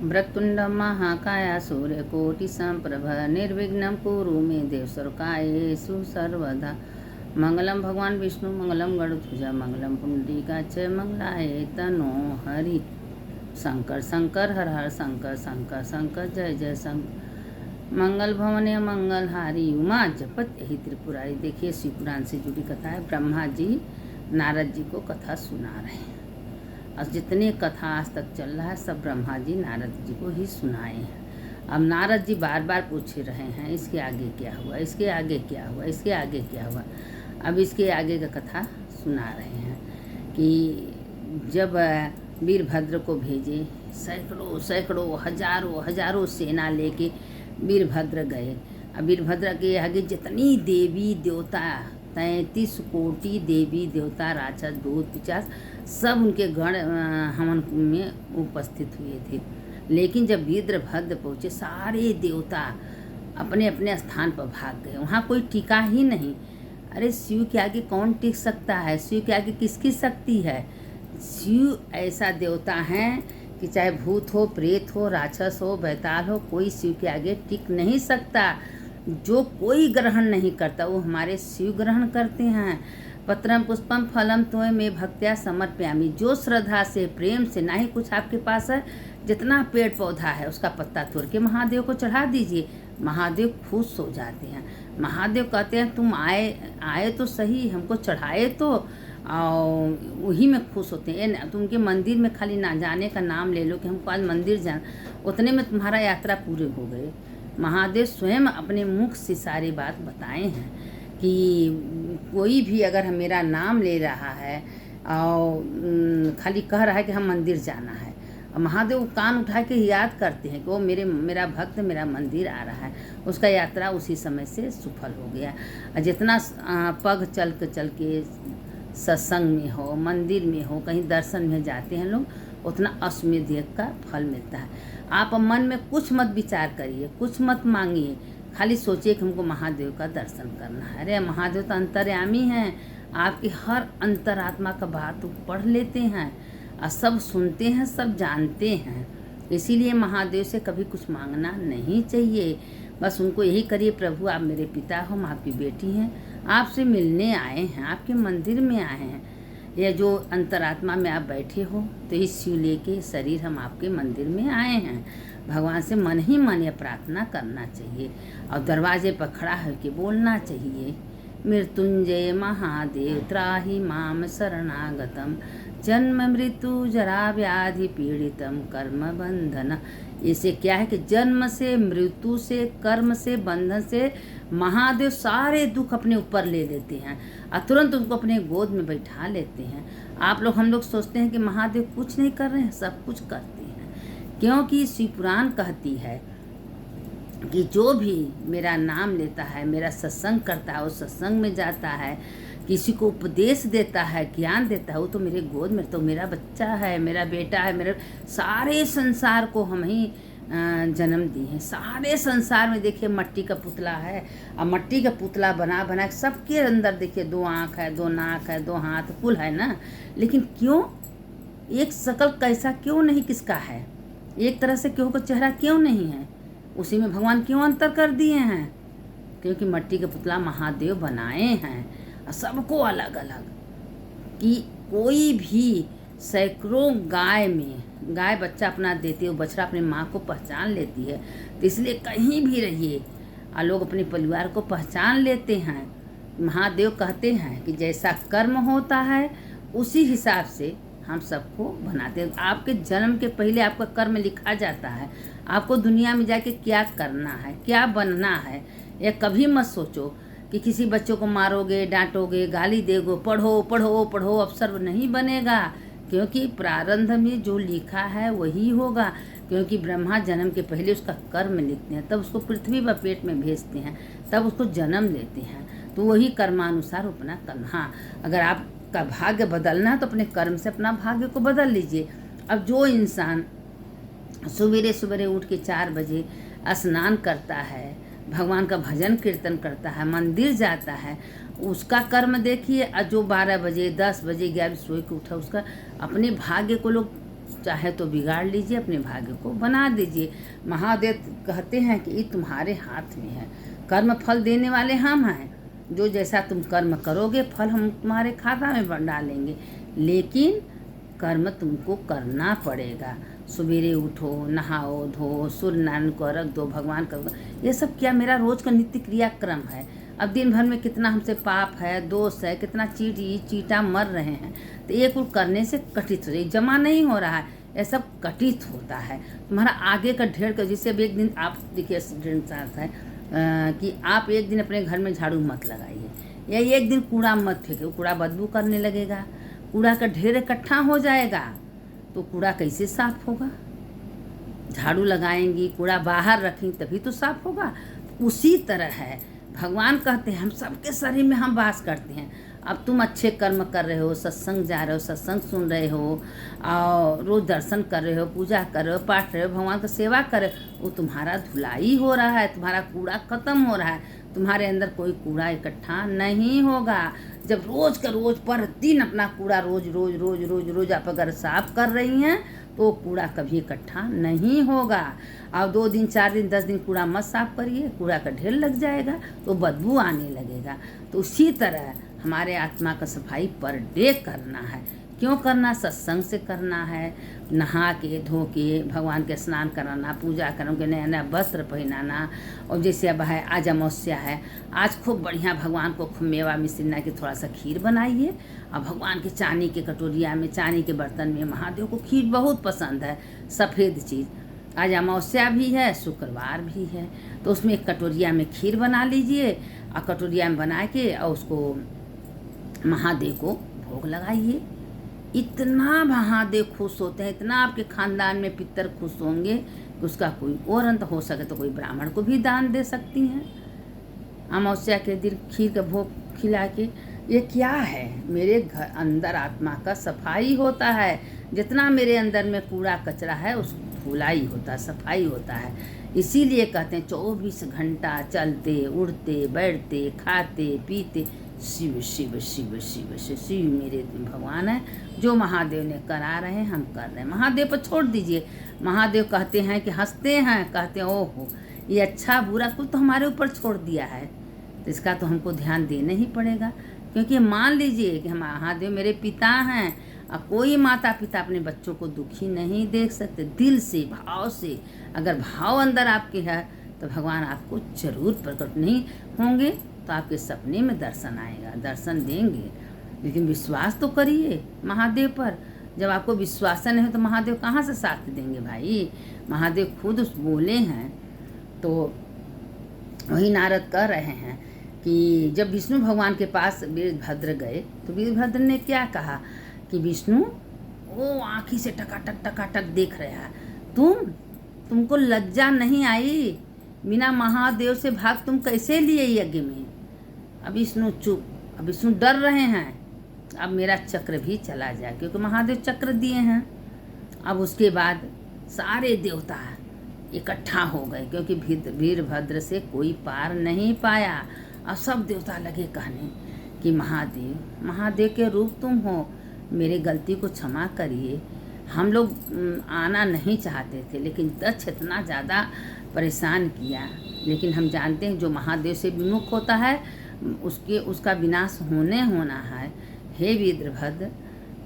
वक्रतुंड महाकाय सूर्यकोटि समप्रभ निर्विघ्नं कुरु मे देव सर्वकार्येषु सर्वदा। मंगलम भगवान विष्णु मंगलम गरुड़ध्वज मंगलम पुंडरीकाक्ष मंगलाय तनो हरि। शंकर शंकर हर हर शंकर शंकर शंकर जय जय शंकर। मंगल भवने मंगलहारी उमा जपत यही त्रिपुरारी। देखिए शिव पुराण से जुड़ी कथा है। ब्रह्मा जी नारद जी को कथा सुना रहे हैं और जितने कथा आज तक चल रहा है सब ब्रह्मा जी नारद जी को ही सुनाए हैं। अब नारद जी बार बार पूछ रहे हैं इसके आगे क्या हुआ, इसके आगे क्या हुआ, इसके आगे क्या हुआ। अब इसके आगे का कथा सुना रहे हैं कि जब वीरभद्र को भेजे, सैकड़ों सैकड़ों हजारों हजारों सेना लेके वीरभद्र गए। अब वीरभद्र के आगे जितनी देवी देवता 33 कोटि देवी देवता राक्षस भूत पिशाच सब उनके गण हवन में उपस्थित हुए थे। लेकिन जब वीरभद्र पहुँचे सारे देवता अपने अपने स्थान पर भाग गए। वहाँ कोई टिका ही नहीं। अरे शिव के आगे कौन टिक सकता है? शिव के आगे किसकी शक्ति है? शिव ऐसा देवता है कि चाहे भूत हो, प्रेत हो, राक्षस हो, बैताल हो, कोई शिव के आगे टिक नहीं सकता। जो कोई ग्रहण नहीं करता वो हमारे शिव ग्रहण करते हैं। पत्रम पुष्पम फलम त्वं में भक्त्या समर्पयामि। जो श्रद्धा से प्रेम से, ना ही कुछ आपके पास है, जितना पेड़ पौधा है उसका पत्ता तोड़ के महादेव को चढ़ा दीजिए। महादेव खुश हो जाते हैं। महादेव कहते हैं तुम आए तो सही, हमको चढ़ाए तो, और वही में खुश होते हैं। तुम उनके मंदिर में खाली ना जाने का नाम ले लो कि हमको आज मंदिर जाना, उतने में तुम्हारा यात्रा पूरे हो गए। महादेव स्वयं अपने मुख से सारी बात बताए हैं कि कोई भी अगर मेरा नाम ले रहा है और खाली कह रहा है कि हम मंदिर जाना है, और महादेव कान उठा के याद करते हैं कि वो मेरा भक्त मेरा मंदिर आ रहा है, उसका यात्रा उसी समय से सफल हो गया। और जितना पग चल के सत्संग में हो, मंदिर में हो, कहीं दर्शन में जाते हैं लोग, उतना अश्वमेध का फल मिलता है। आप मन में कुछ मत विचार करिए, कुछ मत मांगिए, खाली सोचिए कि हमको महादेव का दर्शन करना है। अरे महादेव तो अंतर्यामी हैं, आपकी हर अंतरात्मा का बात पढ़ लेते हैं और सब सुनते हैं, सब जानते हैं। इसीलिए महादेव से कभी कुछ मांगना नहीं चाहिए। बस उनको यही करिए, प्रभु आप मेरे पिता हो, मैं आपकी बेटी हैं, आपसे मिलने आए हैं, आपके मंदिर में आए हैं। या जो अंतरात्मा में आप बैठे हो, तो इस शिव लेके शरीर हम आपके मंदिर में आए हैं। भगवान से मन ही मन यह प्रार्थना करना चाहिए और दरवाजे पर खड़ा होकर बोलना चाहिए, मृत्युंजय महादेव त्राहि माम शरणागतम जन्म मृत्यु जरा व्याधि पीड़ितम कर्म बंधन। इसे क्या है कि जन्म से, मृत्यु से, कर्म से, बंधन से महादेव सारे दुख अपने ऊपर ले लेते हैं और तुरंत उनको अपने गोद में बैठा लेते हैं। हम लोग सोचते हैं कि महादेव कुछ नहीं कर रहे हैं, सब कुछ करते हैं। क्योंकि शिव पुराण कहती है कि जो भी मेरा नाम लेता है, मेरा सत्संग करता है, वो सत्संग में जाता है, किसी को उपदेश देता है, ज्ञान देता है, वो तो मेरे गोद में, तो मेरा बच्चा है, मेरा बेटा है। मेरे सारे संसार को हम ही जन्म दिए हैं। सारे संसार में देखिए मट्टी का पुतला है, और मट्टी का पुतला बना सबके अंदर देखिए 2 आँख है, 2 नाक है, 2 हाथ कुल है ना। लेकिन क्यों एक शकल कैसा क्यों नहीं किसका है? एक तरह से क्यों का चेहरा क्यों नहीं है? उसी में भगवान क्यों अंतर कर दिए हैं? क्योंकि मट्टी का पुतला महादेव बनाए हैं और सबको अलग अलग। कि कोई भी सैकड़ों गाय बच्चा अपना देती है, वो बछड़ा अपनी माँ को पहचान लेती है। तो इसलिए कहीं भी रहिए और लोग अपने परिवार को पहचान लेते हैं। महादेव कहते हैं कि जैसा कर्म होता है उसी हिसाब से हम सबको बनाते हैं। आपके जन्म के पहले आपका कर्म लिखा जाता है। आपको दुनिया में जाके क्या करना है, क्या बनना है। यह कभी मत सोचो कि किसी बच्चों को मारोगे, डांटोगे, गाली देगो, पढ़ो पढ़ो पढ़ो, अफसर नहीं बनेगा। क्योंकि प्रारंभ में जो लिखा है वही होगा। क्योंकि ब्रह्मा जन्म के पहले उसका कर्म लिखते हैं, तब उसको पृथ्वी पर पेट में भेजते हैं, तब उसको जन्म लेते हैं। तो वही कर्मानुसार अपना कर्म। हाँ, अगर आपका भाग्य बदलना है तो अपने कर्म से अपना भाग्य को बदल लीजिए। अब जो इंसान सवेरे सवेरे उठ के 4 बजे स्नान करता है, भगवान का भजन कीर्तन करता है, मंदिर जाता है, उसका कर्म देखिए। और जो 12 बजे, 10 बजे, 11 सोए के उठा, उसका अपने भाग्य को लोग चाहे तो बिगाड़ लीजिए, अपने भाग्य को बना दीजिए। महादेव कहते हैं कि ये तुम्हारे हाथ में है, कर्म फल देने वाले हम हैं। जो जैसा तुम कर्म करोगे फल हम तुम्हारे खाता में डालेंगे, लेकिन कर्म तुमको करना पड़ेगा। सवेरे उठो, नहाओ धो, सूर्य नारायण को अर्घ दो, भगवान का, ये सब क्या मेरा रोज का नित्य क्रियाक्रम है। अब दिन भर में कितना हमसे पाप है, दोष है, कितना चीटा मर रहे हैं, तो एक और करने से कटित हो रही, जमा नहीं हो रहा है, ये सब कटित होता है। तुम्हारा आगे का ढेर का, जिससे अब एक दिन आप देखिए साथ है कि आप एक दिन अपने घर में झाड़ू मत लगाइए, या एक दिन कूड़ा मत फेंके, कूड़ा बदबू करने लगेगा, कूड़ा का ढेर इकट्ठा हो जाएगा, तो कूड़ा कैसे साफ होगा। झाड़ू लगाएंगी, कूड़ा बाहर रखेंगी, तभी तो साफ होगा। उसी तरह है, भगवान कहते हैं हम सबके शरीर में हम वास करते हैं। अब तुम अच्छे कर्म कर रहे हो, सत्संग जा रहे हो, सत्संग सुन रहे हो, और रोज दर्शन कर रहे हो, पूजा कर रहे हो, पाठ रहे हो, भगवान का सेवा कर रहे हो, वो तुम्हारा धुलाई हो रहा है, तुम्हारा कूड़ा खत्म हो रहा है, तुम्हारे अंदर कोई कूड़ा इकट्ठा नहीं होगा। जब रोज का रोज पर दिन अपना कूड़ा रोज रोज रोज रोज रोज आप अगर साफ कर रही हैं, तो कूड़ा कभी इकट्ठा नहीं होगा। और 2 दिन 4 दिन 10 दिन कूड़ा मत साफ करिए, कूड़ा का ढेर लग जाएगा, तो बदबू आने लगेगा। तो उसी तरह हमारे आत्मा का सफाई पर डे करना है। क्यों करना? सत्संग से करना है, नहा के धो के भगवान के स्नान कराना, पूजा कराना, के नया नया वस्त्र पहनाना। और जैसे अब है आज अमावस्या है, आज खूब बढ़िया भगवान को खूब मेवा मिश्री की थोड़ा सा खीर बनाइए, और भगवान के चांदी के कटोरिया में, चांदी के बर्तन में, महादेव को खीर बहुत पसंद है, सफ़ेद चीज़। आज अमावस्या भी है, शुक्रवार भी है, तो उसमें एक कटोरिया में खीर बना लीजिए, और कटोरिया में बना के और उसको महादेव को भोग लगाइए। इतना महादेव खुश होते हैं, इतना आपके खानदान में पितर खुश होंगे कि उसका कोई और अंत। हो सके तो कोई ब्राह्मण को भी दान दे सकती हैं अमावस्या के दिन खीर का भोग खिला के। ये क्या है? मेरे घर अंदर आत्मा का सफाई होता है। जितना मेरे अंदर में कूड़ा कचरा है उस धुलाई होता है, सफाई होता है। इसीलिए कहते हैं 24 घंटा चलते उड़ते बैठते खाते पीते शिव शिव शिव शिव शिव शिव मेरे भगवान है। जो महादेव ने करा रहे हैं हम कर रहे हैं, महादेव पर छोड़ दीजिए। महादेव कहते हैं कि हंसते हैं, कहते हैं ओहो ये अच्छा बुरा कुछ तो हमारे ऊपर छोड़ दिया है, तो इसका तो हमको ध्यान देना ही पड़ेगा। क्योंकि मान लीजिए कि हम महादेव मेरे पिता हैं, और कोई माता पिता अपने बच्चों को दुखी नहीं देख सकते। दिल से भाव से अगर भाव अंदर आपके है तो भगवान आपको जरूर प्रकट नहीं होंगे, तो आपके सपने में दर्शन आएगा, दर्शन देंगे। लेकिन विश्वास तो करिए महादेव पर। जब आपको विश्वास नहीं हो तो महादेव कहाँ से साथ देंगे भाई। महादेव खुद बोले हैं, तो वही नारद कह रहे हैं कि जब विष्णु भगवान के पास वीरभद्र गए तो वीरभद्र ने क्या कहा कि विष्णु वो आँखी से टकाटक देख रहा है, तुमको लज्जा नहीं आई? बिना महादेव से भाग तुम कैसे लिए यज्ञ में? अब विष्णु चुप, अब विष्णु डर रहे हैं, अब मेरा चक्र भी चला जाए, क्योंकि महादेव चक्र दिए हैं। अब उसके बाद सारे देवता इकट्ठा हो गए, क्योंकि वीरभद्र से कोई पार नहीं पाया। अब सब देवता लगे कहने कि महादेव के रूप तुम हो, मेरे गलती को क्षमा करिए। हम लोग आना नहीं चाहते थे, लेकिन दक्ष इतना ज़्यादा परेशान किया। लेकिन हम जानते हैं जो महादेव से विमुख होता है उसका विनाश होना है। हे वीरभद्र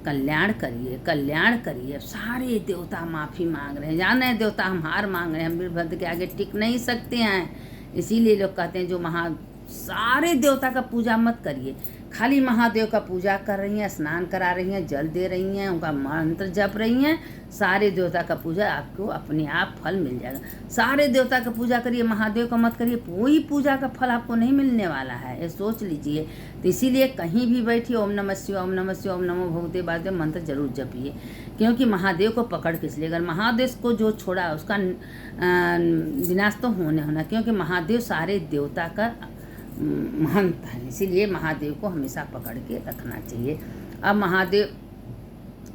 कल्याण करिए। अब सारे देवता माफ़ी मांग रहे हैं, जान रहे हैं देवता हम हार मांग रहे हैं, हम वीरभद्र के आगे टिक नहीं सकते हैं। इसीलिए लोग कहते हैं जो सारे देवता का पूजा मत करिए, खाली महादेव का पूजा कर रही हैं, स्नान करा रही हैं, जल दे रही हैं, उनका मंत्र जप रही हैं, सारे देवता का पूजा आपको अपने आप फल मिल जाएगा। सारे देवता का पूजा करिए, महादेव का मत करिए, कोई पूजा का फल आपको नहीं मिलने वाला है, ये सोच लीजिए। तो इसीलिए कहीं भी बैठिए ओम नमः शिवाय, ओम नमः शिवाय, ओम नमो भगवते वासुदेवाय मंत्र जरूर जपिए। क्योंकि महादेव को पकड़ के इसलिए अगर महादेव को जो छोड़ा उसका विनाश तो होना, क्योंकि महादेव सारे देवता का महंत है। इसीलिए महादेव को हमेशा पकड़ के रखना चाहिए। अब महादेव,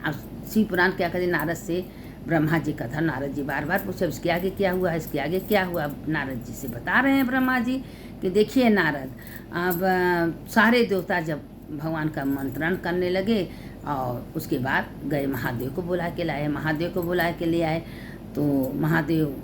अब शिव पुराण क्या कहते, नारद से ब्रह्मा जी का था। नारद जी बार बार पूछे इसके आगे क्या हुआ, इसके आगे क्या हुआ। नारद जी से बता रहे हैं ब्रह्मा जी कि देखिए नारद, अब सारे देवता जब भगवान का मंत्रण करने लगे और उसके बाद गए महादेव को बुला के लाए, महादेव को बुला के ले आए। तो महादेव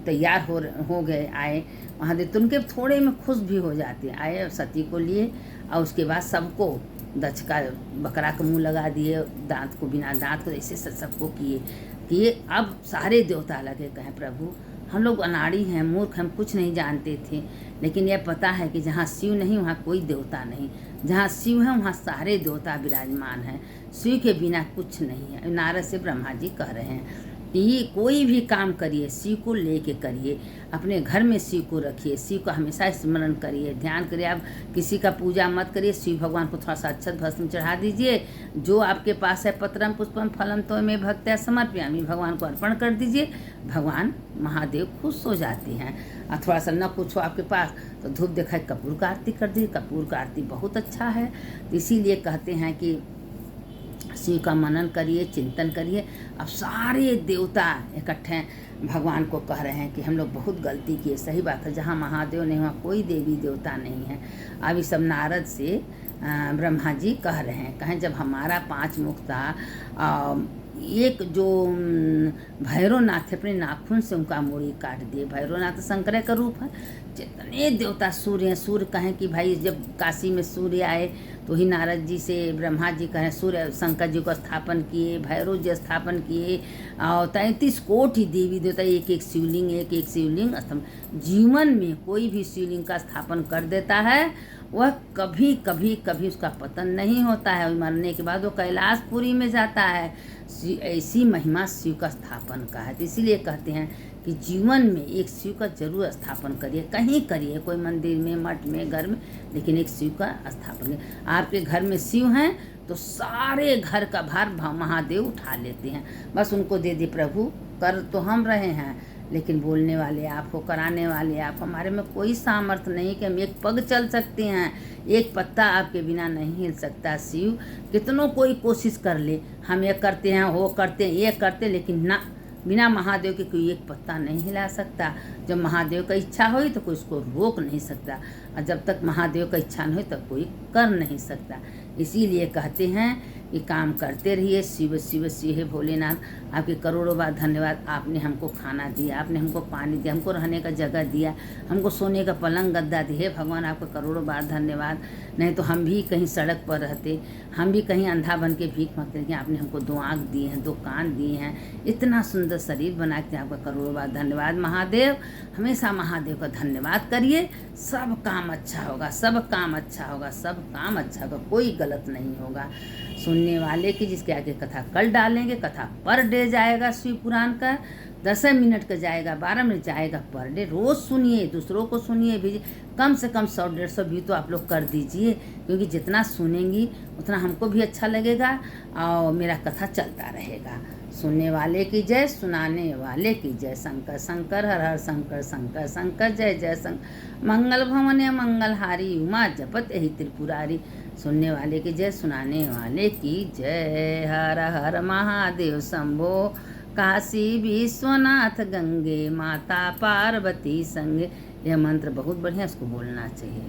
तैयार हो गए, आए महादेव। तो उनके थोड़े में खुश भी हो जाते, आए सती को लिए और उसके बाद सबको दक्ष का बकरा का मुंह लगा दिए, दांत को बिना दांत को ऐसे सबको किए। अब सारे देवता लगे, कहें प्रभु हम लोग अनाड़ी हैं, मूर्ख, हम कुछ नहीं जानते थे, लेकिन यह पता है कि जहाँ शिव नहीं वहाँ कोई देवता नहीं, जहाँ शिव है वहाँ सारे देवता विराजमान हैं, शिव के बिना कुछ नहीं है। नारद से ब्रह्मा जी कह रहे हैं कि कोई भी काम करिए शिव को लेके करिए, अपने घर में शिव को रखिए, शिव का हमेशा स्मरण करिए, ध्यान करिए। आप किसी का पूजा मत करिए, शिव भगवान को थोड़ा सा अक्षत भस्म चढ़ा दीजिए, जो आपके पास है पत्रम पुष्पम फलम तो मैं भक्त्या समर्पयामि, भगवान को अर्पण कर दीजिए, भगवान महादेव खुश हो जाते हैं। और थोड़ा सा न कुछ हो आपके पास तो धूप दिखाए कपूर का आरती कर दीजिए, कपूर का आरती बहुत अच्छा है। तो इसीलिए कहते हैं कि शिव का मनन करिए, चिंतन करिए। अब सारे देवता इकट्ठे भगवान को कह रहे हैं कि हम लोग बहुत गलती किए, सही बात है, जहाँ महादेव नहीं वहाँ कोई देवी देवता नहीं है। अब ये सब नारद से ब्रह्मा जी कह रहे हैं, कहें जब हमारा 5 मुख था, एक जो भैरवनाथ अपने नाखून से उनका मूड़ी काट दिए। भैरवनाथ शंकर का रूप है। जितने देवता सूर्य हैं, सूर्य कहें कि भाई जब काशी में सूर्य आए तो ही नारद जी से ब्रह्मा जी कहें सूर्य शंकर जी को स्थापन किए, भैरव जी स्थापन किए, और 33 कोटि देवी देवता एक एक शिवलिंग जीवन में कोई भी शिवलिंग का स्थापन कर देता है, वह कभी कभी कभी उसका पतन नहीं होता है। मरने के बाद वो कैलाशपुरी में जाता है। ऐसी महिमा शिव का स्थापन का है। तो इसीलिए कहते हैं कि जीवन में एक शिव का जरूर स्थापन करिए, कहीं करिए, कोई मंदिर में, मठ में, घर में, लेकिन एक शिव का स्थापन करिए। आपके घर में शिव हैं तो सारे घर का भार महादेव उठा लेते हैं। बस उनको दे दे प्रभु, कर तो हम रहे हैं लेकिन बोलने वाले आप हो, कराने वाले आप। हमारे में कोई सामर्थ्य नहीं कि हम एक पग चल सकते हैं, एक पत्ता आपके बिना नहीं हिल सकता। शिव कितनों कोई कोशिश कर ले, हम ये करते हैं, वो करते हैं, ये करते, लेकिन ना, बिना महादेव के कोई एक पत्ता नहीं हिला सकता। जब महादेव का इच्छा हुई तो कोई उसको रोक नहीं सकता, और जब तक महादेव का इच्छा नहीं हुई तब कोई कर नहीं सकता। इसीलिए कहते हैं कि काम करते रहिए। शिव शिव शिव हे भोलेनाथ, आपके करोड़ों बार धन्यवाद। आपने हमको खाना दिया, आपने हमको पानी दिया, हमको रहने का जगह दिया, हमको सोने का पलंग गद्दा दिए। भगवान आपका करोड़ों बार धन्यवाद। नहीं तो हम भी कहीं सड़क पर रहते, हम भी कहीं अंधा बन के भीख मांगते, लेकिन आपने हमको 2 आँख दिए हैं, 2 कान दिए हैं, इतना सुंदर शरीर बना के आपका करोड़ों बार धन्यवाद। महादेव, हमेशा महादेव का धन्यवाद करिए, सब काम अच्छा होगा, सब काम अच्छा होगा, सब काम अच्छा होगा, कोई गलत नहीं होगा। सुनने वाले की जिसके आगे कथा कल डालेंगे, कथा पर डे जाएगा शिव पुराण का, 10 मिनट का जाएगा, 12 मिनट जाएगा पर डे। रोज़ सुनिए, दूसरों को सुनिए, भेजिए, कम से कम 100-150 व्यू तो आप लोग कर दीजिए, क्योंकि जितना सुनेंगी उतना हमको भी अच्छा लगेगा और मेरा कथा चलता रहेगा। सुनने वाले की जय, सुनाने वाले की जय। शंकर शंकर हर हर शंकर, शंकर शंकर जय जय शंकर। मंगल भवन मंगलहारी, उमा जपत यही त्रिपुरारी। सुनने वाले की जय, सुनाने वाले की जय। हर हर महादेव शंभो, काशी विश्वनाथ गंगे, माता पार्वती संगे। यह मंत्र बहुत बढ़िया, इसको बोलना चाहिए।